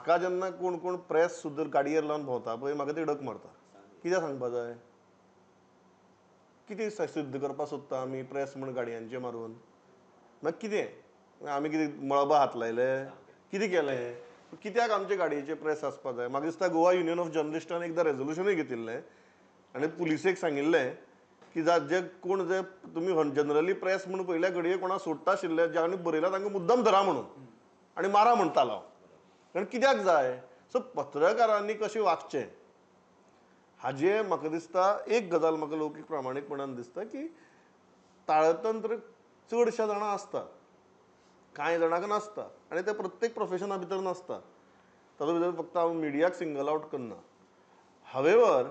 म्हाका जेन्ना कोण कोण प्रेस सुद्दां गाडयेर लावन भोंवता पळय म्हाका ती डक मारता. कित्याक सांगपा जाय? कितें सिद्ध करपाक सोदता आमी प्रेस म्हण गाडयांचे मारून? मागीर कितें आमी कितें मळबा हात लायले? कितें केलें? कित्याक आमचे गाडयेचे प्रेस आसपा जाय? म्हाका दिसता गोवा युनियन ऑफ जर्नलिस्टान एकदां रेजोल्युशनूय घेतिल्लें आनी पुलिसेक सांगिल्लें की जे कोण जे तुमी जनरली प्रेस म्हणून पयल्या घडये कोणा सोडटा आशिल्ले ज्यांनी बरयला तांकां मुद्दम धरा म्हणून आनी मारा म्हणटालो. कारण कित्याक जाय? सो पत्रकारांनी कशें वागचें हाजें म्हाका दिसता एक गजाल म्हाका लौकीक प्रामाणीकपणान दिसता की ताळतंत्र चडशा जाणां आसता, कांय जाणांक नासता आनी ते प्रत्येक प्रोफेशना भितर नासता. तातूंत भितर फक्त हांव मिडियाक सिंगल आउट करना. हावेवर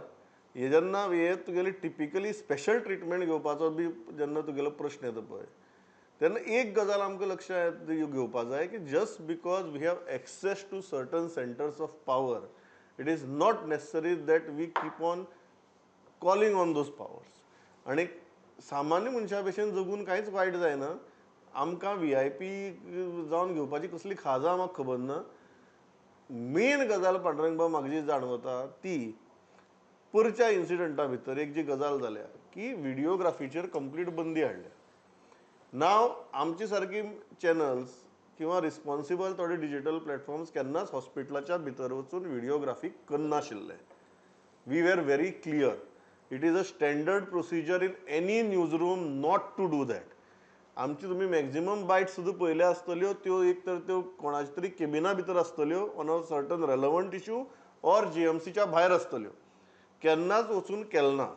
हे जेन्ना तुगेली टिपिकली स्पेशल ट्रिटमेंट घेवपाचो बी जेन्ना तुगेलो प्रश्न येता पळय तेन्ना एक गजाल आमकां लक्षांत घेवपा जाय की just because we have access to certain centres of power it is not necessary that we keep on calling on those powers. आनी सामान्य मनशा भशेन जगून कांयच वायट जायना. आमकां VIP जावन घेवपाची कसली खाजा म्हाका खबर ना. मेन गजाल पांडुरंग बाब म्हाका जी जाणवता ती परच्या इन्सिडंटा भितर एक जी गजाल जाल्या की व्हिडिओग्राफीचेर कंप्लीट बंदी हाडल्या. नाव आमची सारकी चॅनल्स किंवा रिस्पॉन्सिबल थोडे डिजिटल प्लॅटफॉर्म्स केन्नाच हॉस्पिटलाच्या भितर वचून व्हिडिओग्राफी करनाशिल्ले. We were very clear. It is a standard procedure in any news room not to do that. आमची तुमी मॅक्झिमम बायट्स सुद्दां पयल्या आसतल्यो त्यो एक तर त्यो कोणाच्या तरी केबिना भितर आसतल्यो on a certain relevant issue or GMCच्या भायर आसतल्यो. केन्नाच वचून केल ना.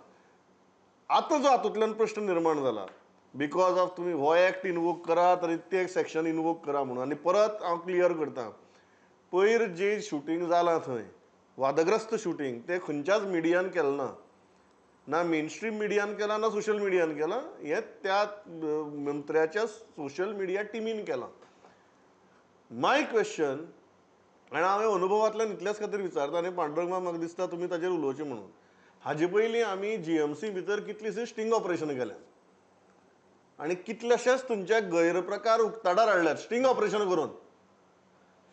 आतां जो हातूंतल्यान प्रश्न निर्माण जाला बिकॉज ऑफ तुमी हो एक्ट इनवोक करात आनी ते सेक्शन इनवोक करा म्हणून आनी परत हांव क्लियर करता पयर जे शुटींग जालां थंय वादग्रस्त शुटींग ते खंयच्याच मिडियान केलें ना. ना मेन स्ट्रीम मिडियान केलां ना सोशल मिडियान केलां. हें त्या मंत्र्याच्या सोशल मिडिया टिमीन केलां. माय क्वेश्चन आनी हांवें अनुभवांतल्यान इतल्याच खातीर विचारता आनी पांडुरंग बाब म्हाका दिसता तुमी ताचेर उलोवचें म्हणून. हाजे पयलीं आमी GMC भितर कितलींशीं स्टिंग ऑपरेशनां केल्यात आनी कितलेशेच तुमचे गैरप्रकार उक्ताडार हाडल्यात स्टिंग ऑपरेशन करून.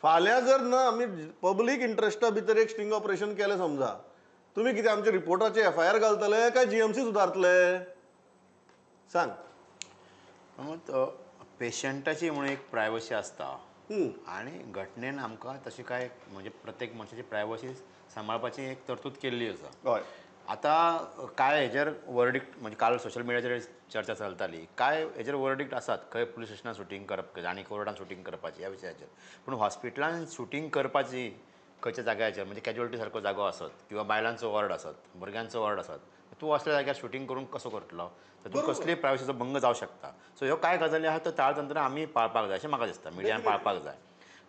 फाल्यां जर ना आमी पब्लीक इंट्रस्टा भितर एक स्टिंग ऑपरेशन केलें समजा तुमी कितें आमच्या रिपोर्टाचे FIR घालतले काय GMC सुदारतले? सांग. पेशंटाची म्हणून एक प्रायवसी आसता आनी घटनेन आमकां तशी काय म्हणजे प्रत्येक मनशाची प्रायवसी सांबाळपाची एक तरतूद केल्ली आसा. हय. आतां काय हेजेर वर्डिक्ट म्हणजे काल सोशल मिडियाचेर चर्चा चलताली काय हेजेर वर्डिक्ट आसात खंय पुलीस स्टेशनान शुटींग करप आनी कोर्टान शुटींग करपाची ह्या विशयाचेर. पूण हॉस्पिटलान शुटींग करपाची खंयच्या जाग्याचेर म्हणजे कॅज्युअलिटी सारको जागो आसत किंवा बायलांचो वॉर्ड आसत भुरग्यांचो वॉर्ड आसत तूं असल्या जाग्यार शुटींग करून कसो करतलो? तातूंत कसलीय प्रायवसीचो भंग जावं शकता. सो ह्यो कांय गजाली आहा त्यो ताळतंत्र आमी पाळपाक जाय अशें म्हाका दिसता. मिडियान पाळपाक जाय.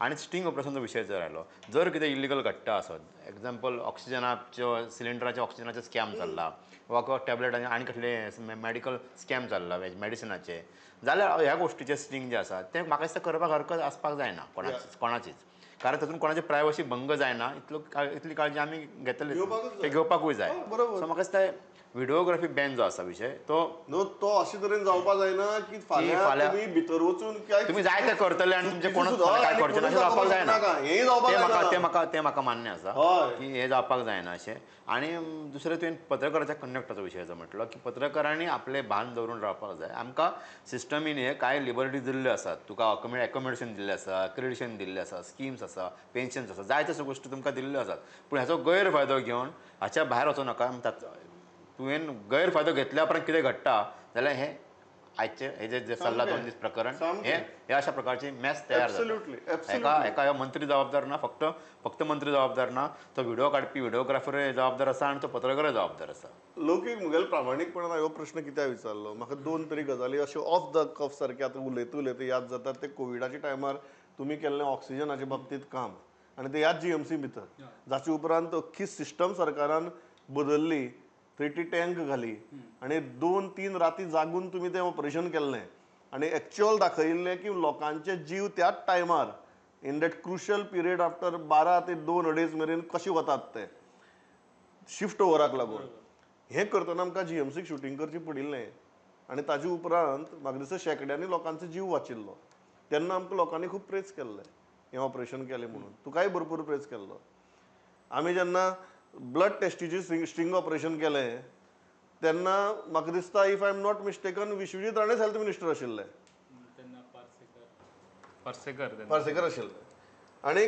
आनी स्टिंग ऑपरेशनचो विशय जर आयलो जर कितें इलिगल घडटा आसत एग्जाम्पल ऑक्सिजनाच्यो सिलिंडराचे ऑक्सिजनाचे स्कॅम चल्ला वा टॅबलेट आनी कसले मॅडिकल स्कॅम चल्ला मेडिसिनाचे जाल्यार ह्या गोश्टीचे स्टिंग जे आसा ते म्हाका दिसता करपाक हरकत आसपाक जायना कोणाचीच. कारण तातूंत कोणाची प्रायवसी भंग जायना इतली काळजी आमी घेतली ते घेवपाकूय जाय. सो म्हाका दिसता व्हिडिओग्राफी बॅन जो आसा विशय तो अशे तरेन जावपा जायना की फाल्यां तुमी भितर वचून तुमी जाय ते करतले आनी तुमचे कोण काय करचे अशें जावपाक जायना. ते म्हाका मान्य आसा की हें जावपाक जायना अशें. आनी दुसरे तुवें पत्रकाराच्या कंडक्टाचो विशय जो म्हटलो की पत्रकारांनी आपलें भान दवरून रावपाक जाय. आमकां सिस्टमीन हे कांय लिबर्टी दिल्ल्यो आसात. तुका एकोमोडेशन दिल्लें आसा क्रेडिशन दिल्लें आसा स्किम्स आसा पेन्शन्स आसा जाय तश्यो गोश्टी तुमकां दिल्ल्यो आसात. पूण हाचो गैरफायदो घेवन हाच्या भायर वचूं नाका. तुवें गैरफायदो घेतल्या उपरांत कितें घडटा जाल्यार हें आयचे हेजे जे चल्ला 2 दीस प्रकरण हे अशा प्रकारची मॅस तयार जाता. हेका मंत्री जबाबदार ना फक्त मंत्री जबाबदार ना तो व्हिडिओ काडपी व्हिडिओग्राफरूय जबाबदार आसा आनी तो पत्रकारूय जबाबदार आसा. लौकीक मुगेल प्रामाणीकपणान हो प्रश्न कित्याक विचारलो म्हाका 2 तरी गजाली अश्यो ऑफ द कफ सारके आतां उलयता याद जातात ते कोविडाच्या टायमार तुमी केल्लें ऑक्सिजनाच्या बाबतींत काम आनी ते ह्याच GMC भितर जाचे उपरांत अख्खी सिस्टम सरकारान बदलली. थंय ती टँक घाली आनी 2-3 राती जागून तुमी तें ऑपरेशन केल्लें आनी एक्च्युअल दाखयिल्लें की लोकांचे जीव त्याच टायमार in that crucial period after 12 ते 2-2.5 मेरेन कशें वतात ते शिफ्ट ओवराक लागून. हें करतना आमकां GMCक शुटींग करचें पडिल्लें आनी ताजे उपरांत म्हाका दिसता शेकड्यांनी लोकांचो जीव वाचिल्लो. तेन्ना आमकां लोकांनी खूब प्रेज केल्लें. हें ऑपरेशन केलें म्हणून तुकाय भरपूर प्रेस केल्लो. आमी जेन्ना ब्लड टेस्टीची स्ट्रिंग ऑपरेशन केलें तेन्ना म्हाका दिसता if I am not mistaken Vishwajit राणेच हेल्थ मिनिस्टर आशिल्ले. पार्सेकर आशिल्ले. आनी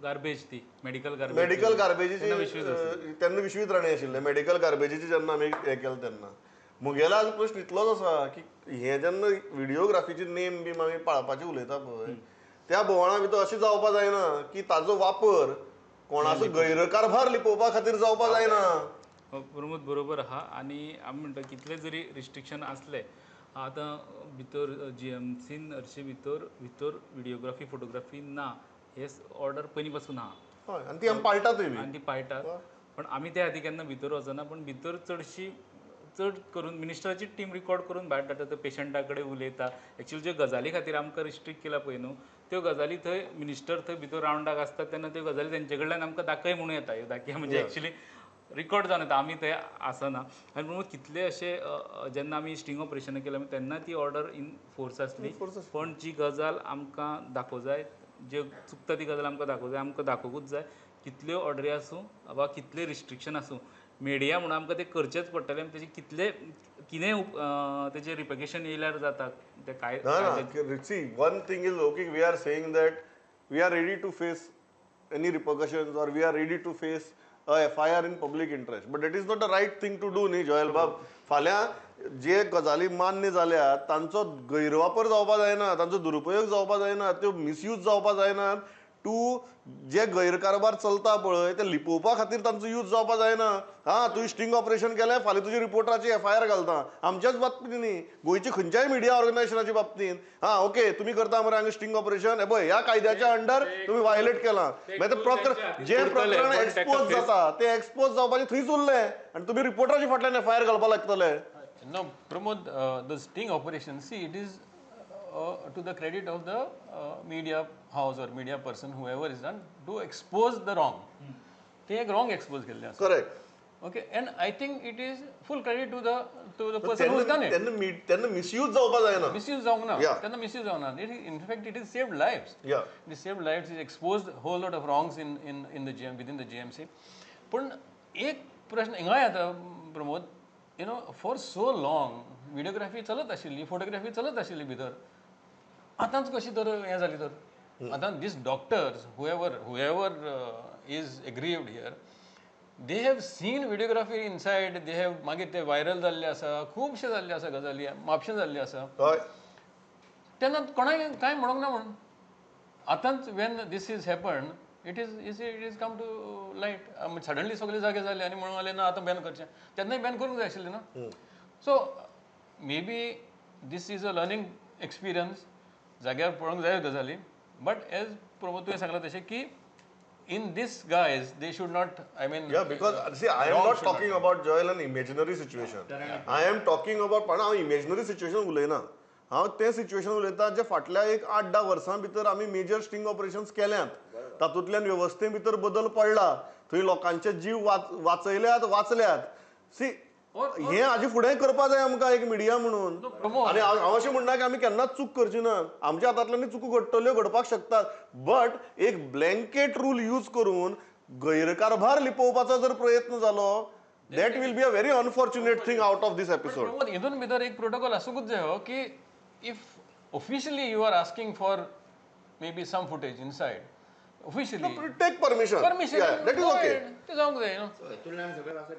गार्बेज ती मेडिकल गार्बेजीची तेन्ना विश्वजीत राणे आशिल्ले. मेडिकल गार्बेजीची जेन्ना आमी हें केलें तेन्ना मुगेलो आज प्रश्न इतलोच आसा की हें जेन्ना व्हिडिओग्राफीची नेम बी आमी पाळपाची उलयता पळय त्या बोवाळा भितर अशें जावपा जायना की ताजो वापर कोणाचो गैरकारभार लिपोवपा खातीर जावपा जायना. प्रमोद बरोबर आहा. आनी आमी म्हणटा कितले जरी रिस्ट्रिक्शन असले आतां भितर GMCन हरशी भितर व्हिडिओग्राफी फोटोग्राफी ना हे ऑर्डर पयलीं पासून आहा. हय आनी ती आमी पाळटातूय बी. आनी ती पाळटात. पण आमी त्या खातीर केन्ना भितर वचना. पण भितर चड करून मिनिस्टराची टीम रिकॉर्ड करून भायर धाडटा. तो पेशंटा कडेन उलयता. एक्चुअली ज्यो गजाली खातीर आमकां रिस्ट्रिक्ट केला पळय न्हू त्यो गजाली थंय मिनिस्टर थंय भितर रावंडाक आसतात तेन्ना त्यो गजाली तेंचे कडल्यान आमकां दाखय म्हणून येता. ह्यो दाखया म्हणजे एक्चुअली रिकॉर्ड जावन येता. आमी थंय आसना. आनी म्हणून कितले अशे जेन्ना आमी स्टिंग ऑपरेशनां केलें तेन्ना ती ऑर्डर इन फोर्स आसली. पण जी गजाल आमकां दाखोवं जाय जे चुकता ती गजाल आमकां दाखोवूच जाय. कितल्यो ऑर्डरी आसूं वा कितले रिस्ट्रिक्शन आसूं मिडिया म्हणून आमकां ते करचेच पडटले. आनी तेजे कितेंय तेजे रिपॅकेशन येयल्यार जाता ते काय. See, one thing is okay, we are saying that we are ready to face any repercussions or we are ready to face a FIR in public interest. But that is not the right thing to do न्ही जॉयल बाब. फाल्यां जे गजाली मान्य जाल्यात तांचो गैरवापर जावपा जायना, तांचो दुरुपयोग जावपा जायना, त्यो मिसयूज जावपा जायना. जे गैरकारबार चलता पळय ते लिपोवपा खातीर तांचो यूज जावपा जायना. तुवें स्टिंग ऑपरेशन केलें फाल्यां तुज्या रिपोर्टराची FIR घालता. आमच्याच बाबतींत न्ही गोंयची खंयच्याय मिडिया ऑर्गनायझेशनाच्या बाबतींत ओके तुमी करता मरे हांगा स्टिंग ऑपरेशन हे पळय ह्या कायद्याच्या अंडर तुमी वायलेट केलां. मागीर जे प्रकरण एक्सपोज जाता ते एक्सपोज जावपाचें थंयच उरलें आनी तुमी रिपोर्टराच्या फाटल्यान FIR घालपाक लागतले. No, Pramod, the sting operation, see, it is to the credit of the media house or media person, whoever is done, to expose the wrong. They have wrong expose केले आसा. Correct. Okay, and I think it is full credit to the person who has done it. तेन्ना misuse जावपा जायना. Misuse जावंक ना. Yeah. तेन्ना misuse जावंक ना. In fact, it has saved lives. Yeah. It has saved lives. It exposed a whole lot of wrongs in the within the GMC. पण एक प्रश्न हिंगाय येता Pramod, you know, for so long videography चलत आशिल्ली, photography चलत आशिल्ली भितर. आतांच कशी तर हें जाली तर आतां दीस doctors whoever is aggrieved here, they have seen videography inside. They have मागीर ते व्हायरल जाल्ले आसा, खुबशे जाल्ले आसा गजाली, म्हापशे जाल्ले आसा. तेन्ना कोणाय कांय म्हणूंक ना म्हणून आतांच when this is happen it is come to light. Suddenly सगळे जागे जाले आनी म्हणून जालें ना आतां बॅन करचें. तेन्नाय बॅन करूंक जाय आशिल्लें ना. So may be this is a learning experience. जाग्यार पळोवंक जाय गजाली. बट एज प्रमोद तुवें सांगलां तशें की in this guise they should not, I mean, yeah, because see I am not talking about Joel an imaginary situation. I am talking about पण हांव imaginary situation उलयना. हांव तें सिच्युएशन उलयता जे फाटल्या एक 8-10 वर्सां भितर आमी मेजर स्टिंग ऑपरेशन्स केल्यात. तातूंतल्यान वेवस्थे भितर बदल पडला. थंय लोकांचे जीव वाचल्यात. सी हें हाजे फुडें करपा जाय आमकां एक मिडिया म्हणून. आनी हांव अशें म्हणना की आमी केन्नाच चूक करची ना. आमच्या हातांतल्यान चुको घडटल्यो घडपाक शकतात. बट एक ब्लँकेट रूल यूज करून गैरकारभार लिपोवपाचो जर प्रयत्न जालो that will be a very unfortunate thing out of this episode. Pramod हितून भितर एक प्रोटोकॉल आसूंकूच जाय हो की if officially you are asking for may be some footage inside officially take permission that is okay. ते जावंक जाय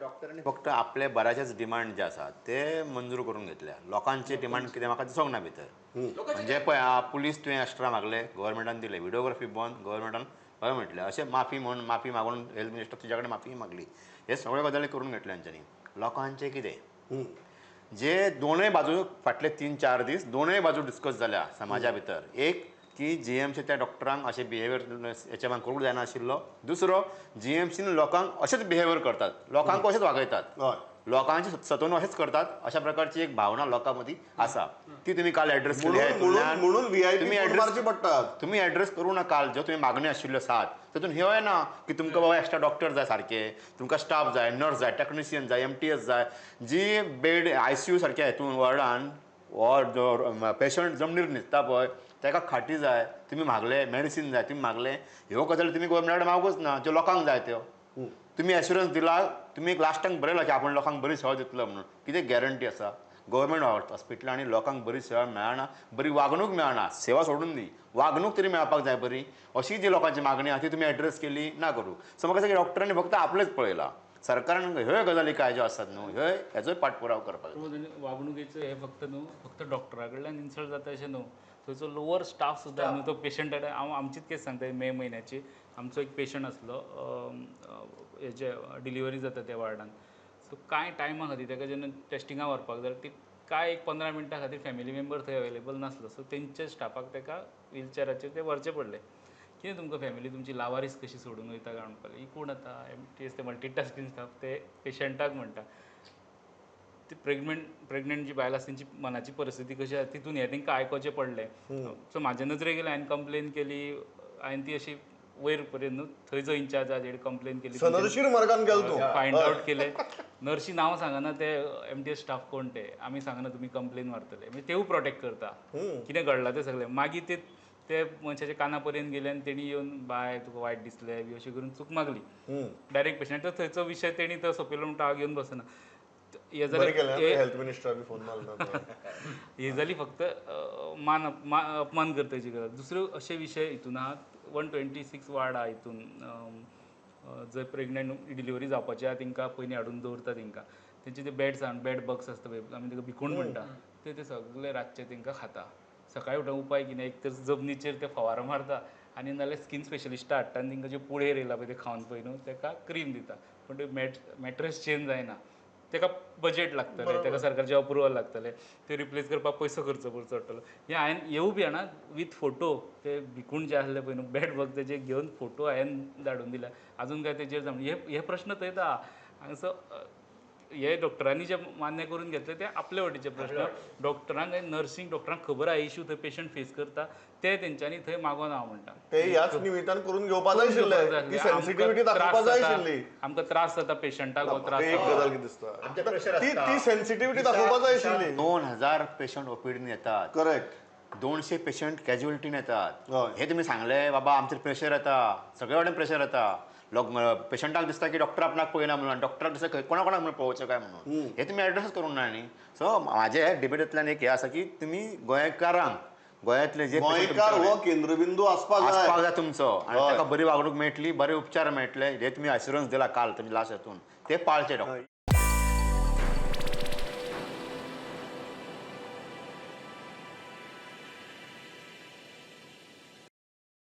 डॉक्टरांनी फक्त आपले बऱ्याचेच डिमांड जे आसात ते मंजूर करून घेतल्या. लोकांचे डिमांड कितें म्हाका दिसोंक ना भितर. म्हणजे पळय पुलीस तुवें एक्स्ट्रा मागले गव्हर्मेंटान दिले, व्हिडिओग्राफी बंद गव्हर्मेंटान हय म्हटलें, अशें माफी मागून हेल्थ मिनिस्टर तुज्या कडेन माफी मागली. हे सगळे गजाली करून घेतले तांच्यांनी. लोकांचें कितें जे दोनूय बाजू फाटले 3-4 दीस दोनूय बाजू डिस्कस जाल्या समाजा भितर. एक की GMC त्या डॉक्टरांक अशें बिहेवियर हेच्या मान करूंक जायना आशिल्लो. दुसरो GMCन लोकांक अशेंच बिहेवियर करतात, लोकांक अशेंच वागयतात, लोकांची सतवणूक अशेंच करतात. अशा प्रकारची एक भावना लोकां मदीं आसा. ती तुमी काल एड्रेस केली. तुम्ही एड्रेस करूं ना काल ज्यो तुवें मागण्यो आशिल्ल्यो 7 तातूंत ह्योय ना की तुमकां बाबा एक्स्ट्रा डॉक्टर जाय सारके, तुमकां स्टाफ जाय, नर्स जाय, टेक्निशियन जाय, MTS जाय, जी बेड ICU सारक्या हितून वॉर्डान पेशंट जमनीर न्हिदता पळय ताका खाटी जाय तुम्ही मागले मेडिसीन जाय तुम्ही मागले ह्यो गजाली तुम्ही गव्हर्मेंटाकडे मागूच ना ज्यो लोकांक जाय त्यो तुम्ही एश्युरन्स दिला तुम्ही एक लास्टांक बरयला की आपण लोकांक बरी सेवा दितलो म्हणून कितें गॅरंटी आसा गव्हर्मेंट हॉस्पिटलांनी लोकांक बरी सेवा मेळना बरी वागणूक मेळना सेवा सोडून दी वागणूक तरी मेळपाक जाय बरी अशी जी लोकांची मागणी आहा ती तुमी एड्रेस केली ना करूं सो म्हाका दिसता की डॉक्टरांनी फक्त आपलेच पळयला सरकारान ह्यो गजाली काय ज्यो आसात न्हू ह्यो हेजोय पाठपुराव करपाक जाय. वागणुकीचं हे फक्त डॉक्टरा कडल्यान इन्सल्ट जाता अशें न्हू थंयचो लोवर स्टाफ सुद्दां न्हू तो पेशंटा कडेन हांव आमचीच केस सांगता मे म्हयन्याची आमचो एक पेशंट आसलो हेजे डिलिव्हरी जाता त्या वार्डान सो कांय टायमा खातीर ताका जेन्ना टेस्टिंगाक व्हरपाक जाय ती काय एक 15 मिनटां खातीर फॅमिली मेंबर थंय अवेलेबल नासलो सो तेंच्या स्टाफाक ताका व्हिलचॅराचेर ते व्हरचें पडलें कितें तुमकां फॅमिली तुमची लावारीस कशी सोडून वयता काय म्हणपाक ही कोण आतां MTS ते मल्टीटास्किंग स्टाफ ते पेशंटाक म्हणटा ती प्रेग्नंट जी बायल आसा तेंची मनाची परिस्थिती कशी आसा तितून हें तांकां आयकोचें पडलें सो म्हाजे नजरेक गेलें हांवें कंप्लेन केली हांवें ती अशी वयर पर्यंत न्हू थंय जो इंचार्ज आसा तेणें कंप्लेन केली सनदशीर मार्गान गेलो तूं फायंड आउट केलें नर्सी नांव सांगना ते MTS स्टाफ कोण ते आमी सांगना तुमी कंप्लेन व्हरतले म्हणजे तेवूय प्रोटेक्ट करता कितें घडलां तें सगळें मागीर ते मनशाच्या काना पर्यंत गेले आनी तेणी येवन बाय तुका वायट दिसलें बी अशें करून चूक मागली डायरेक्ट पेशंट थंयचो विशय तेणी तो सोंपयलो म्हणटा हांव घेवन बसना हे जाल्यार हेल्थ मिनिस्टराक फोन मारला ही जाली फक्त अपमान करपाची गरज दुसरो अशे विशय हितून आहात 126 वार्ड आहा हितून जंय प्रेग्नंट डिलिव्हरी जावपाची आहा तांकां पयलीं हाडून दवरता तांकां तेंचे ते बेड बग्स आसता पळय आमी ताका भिकूण म्हणटा ते सगळे रातचे तांकां खाता सकाळीं उठून उपाय कितें एक तर जमनीचेर ते फवारो मारता आनी नाल्यार स्कीन स्पेशलिस्टा हाडटा आनी तांकां जे पुळेर येयला पळय ते खावन पळय न्हू ताका क्रीम दिता पूण ते मॅट्रस चेंज जायना ताका बजेट लागतलें ताका सरकारचें अप्रुवल लागतलें ते रिप्लेस करपाक पयसो खर्च करचो पडटलो हे हांवें येवू बी जाणा वीथ फोटो ते भिकूण जे आसले पळय न्हू बेड बग तेजे घेवन फोटो हांवें धाडून दिला आजून काय तेजेर हे प्रश्न थंय येता हांगासर हे डॉक्टरांनी जे मान्य करून घेतले ते आपले वटेचे प्रश्न डॉक्टरांक नर्सींग डॉक्टरांक खबर आहा इश्यू थंय पेशंट फेस करता ते तेंच्यांनी थंय मागोन हांव म्हणटा ते ह्याच निमित्तान करून घेवपा जाय आशिल्लें ती सेन्सिटिव्हिटी दाखोवपा जाय आशिल्ली आमकां त्रास जाता पेशंटाक हो त्रास एक गजाल कितें दिसता ती सेन्सिटिव्हिटी दाखोवपा जाय आशिल्ली 2000 पेशंट ओपीडीन येतात करेक्ट 200 पेशंट कॅज्युअलिटीन येतात हय. हे तुम्ही सांगले बाबा आमचेर प्रेशर येता सगळे वाटेन प्रेशर येता पेशंटाक दिसता की डॉक्टर आपणाक पळयना म्हणून डॉक्टराक दिसता कोणाक म्हणून पळोवचें काय म्हणून हे तुमी एड्रेस करूंक ना न्ही सो म्हाजे डिबेटींतल्यान एक हे आसा की तुमी गोंयकारांक गोंयांतले जे गोंयकार हो केंद्रबिंदू आसपाक जाय तुमचो आनी ताका बरी वागणूक मेळटली बरे उपचार मेळटले हे तुमी एश्युरन्स दिला काल तुमी लास्ट हातून ते पाळचे डॉक्टर